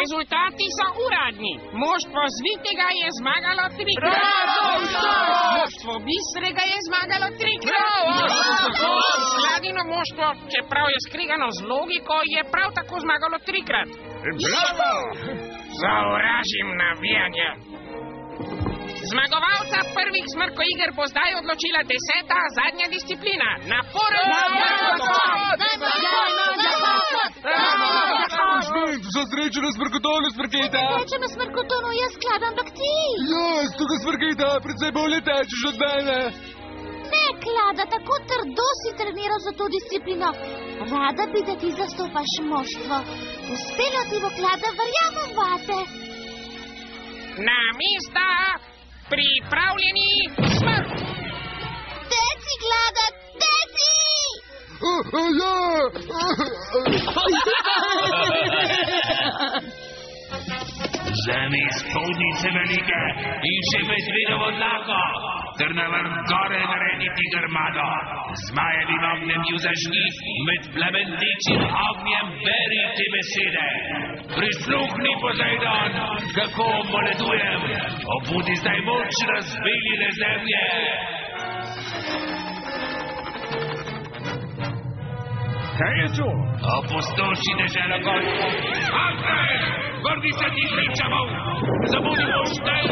Rezultati so uradni. Moštvo Zvitega je zmagalo 3-krat. Moštvo Bistrega je zmagalo 3-krat. Sladino moštvo, čeprav je skregano z logiko, je prav tako zmagalo 3-krat. Bravo! Sovražim navijanje. Zmagovalca prvih smrkoiger bo zdaj odločila 10. zadnja disciplina. Naporen! Za srečo na smrkotonu, Smrketa! Srečo na smrkotonu, jaz skladam, dok ti. Jaz, tukaj Smrketa, predvsej bolje tečeš od mene. Ne, Klada, tako trdo si treniral za to disciplino. Rada bi, da ti zastopaš moštvo. Uspelo ti bo, Klada, verjamem vate. Na mesta, pripravljeni, smrt! Teci, Klada, teci! Zemi spodnice velike in še medvedovo dlako, ter na vrh gore narediti grmado. Zmajevim ognjem ju zažgi, med plamenečim ognjem beri te besede. Prisluhni, Poseidon, kako moledujem, obudi zdaj moč razbeljene zemlje. Kaj je to? Opustoši deželo gor. Andrej, vrni se ti kričavov, zabudimo štel,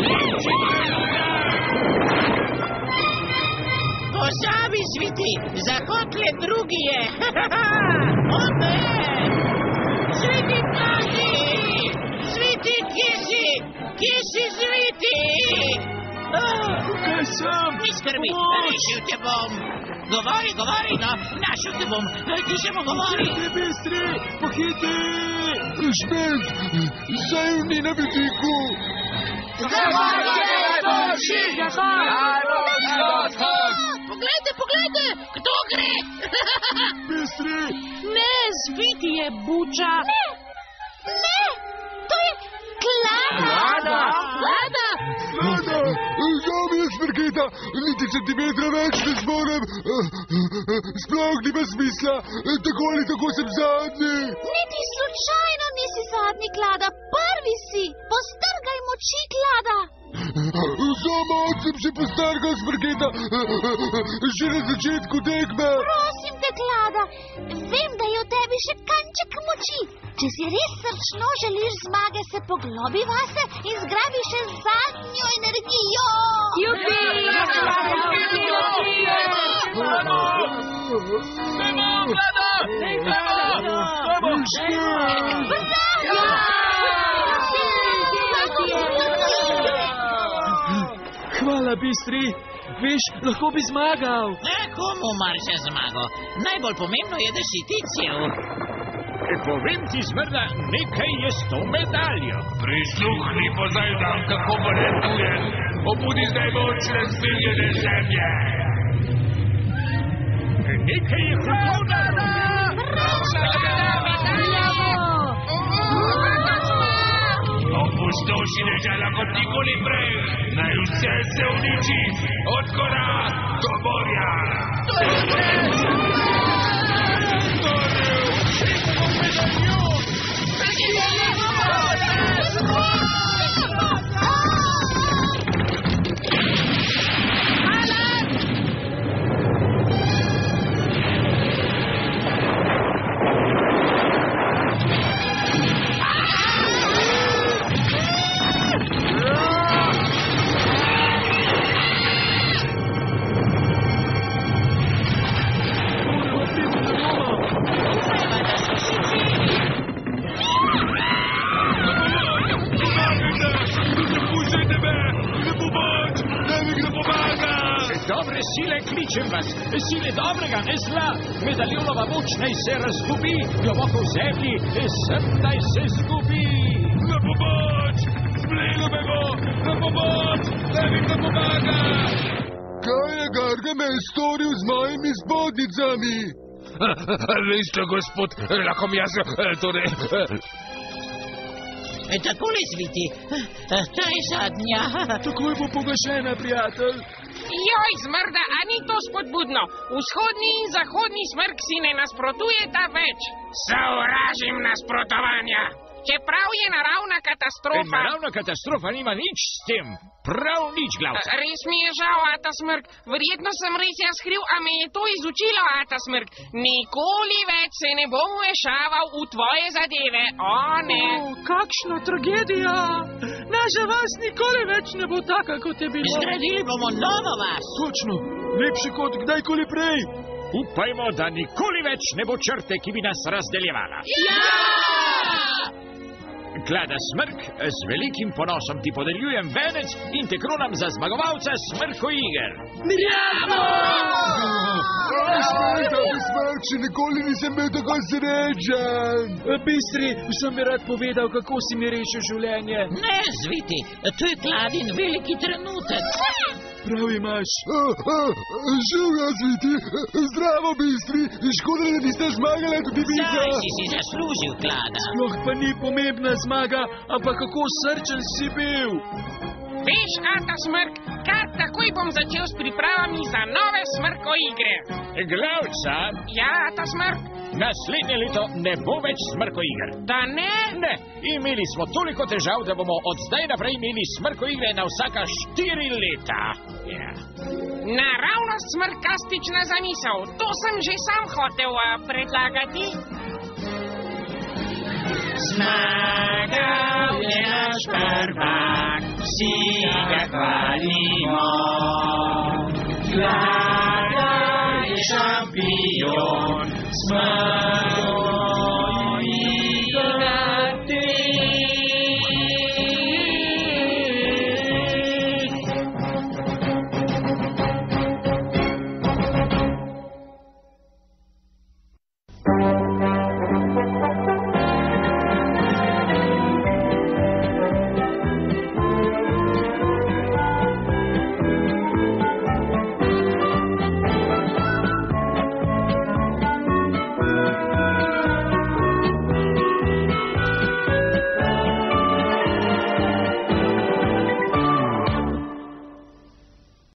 Pozabi, Sviti, zahod le drugi je. O ne! Sviti, pazi! Sviti, kje si? Kje si, Sviti? Kaj sem? Ni skrbi, rešil te bom. Govori, no, našel te bom. Ti še mu govori. Bistri, pohiti! Špet, zdaj ni na vidiku. Poglejte, kdo gre? Bistri! Ne, Sviti je buča. Ne, to je Klada. Klada, žal mi je, Smrketa, niti centimetra več ne zmorem. Sploh nima smisla, tako ali tako sem zadnji. Niti slučajno nisi zadnji, Klada, prvi si. Postrgaj moči, Klada. Samo sem se postargal, Smrketa, že na začetku tekme. Prosim te, Klada, vem, da je v tebi še kanček moči. Če si res srčno želiš zmage, se poglobi vase in zgrabi še zadnjo energijo. Hvala, Bistri. Veš, lahko bi zmagal. Komu mar še zmago? Najbolj pomembno je, da si ti cel. Povem ti, Smrda, nekaj je s to medaljo. Prisluhni, Poseidon, kako moledujem, obudi zdaj moč razbeljene zemlje. Nekaj je kulturno. Opustoši dežela kot nikoli prej, naj vse se uniči, od gora do morja. Dobre sile kličem vas, sile dobrega, ne zla. Medaljonova moč naj se razgubi, globoko v zemlji, sem naj se zgubi. Na pomoč! Splelo me bo! Na pomoč! Naj mi kdo pomaga! Kaj je Gargamel storil z mojimi spodnjicami? Veste, gospod, lahko mi jaz, torej... Takole, Zviti, ta je zadnja. Takoj bo pogašena, prijatelj. Joj, Zmrda, a ni to spodbudno? Vzhodni in zahodni smrk si ne nasprotujeta več. Sovražim nasprotovanja. Čeprav je naravna katastrofa... Naravna katastrofa nima nič s tem. Prav nič, glavca. Res mi je žal, Ata Smrk. Verjetno sem res jaz kriv, a me je to izučilo, Ata Smrk. Nikoli več se ne bom vmešaval v tvoje zadeve. O, ne. Kakšna tragedija. Naša vas nikoli več ne bo taka, kot je bilo. Zgradili bomo novo vas. Točno. Lepše kot kdajkoli prej. Upajmo, da nikoli več ne bo črte, ki bi nas razdeljevala. Ja! Klada Smrk, z velikim ponosom ti podeljujem venec in te kronam za zmagovalca Smrkoiger. Bravo! Smrk, še nikoli nisem bil tako srečen. Bistri, sem bi rad povedal, kako si mi rešil življenje. Ne, Zviti, to je Kladin veliki trenutek. Prav imaš. Živja, Zviti. Zdravo, Bistri. Škoda, da niste zmagali tudi vi. Saj si zaslužil, Klada. Sploh pa ni pomembna zmaga, ampak kako srčen si bil. Veš, Ata Smrk, kar takoj bom začel s pripravami za nove Smrkoigre. Glavca? Ja, Ata Smrk? Naslednje leto ne bo več Smrkoiger. Da ne? Ne, imeli smo toliko težav, da bomo od zdaj naprej imeli Smrkoigre na vsaka 4 leta. Ja. Naravnost smrkastična zamisel. To sem že sam hotel predlagati. Zmagal je naš prvak, vsi ga hvalimo. Klada je šampion, Smrk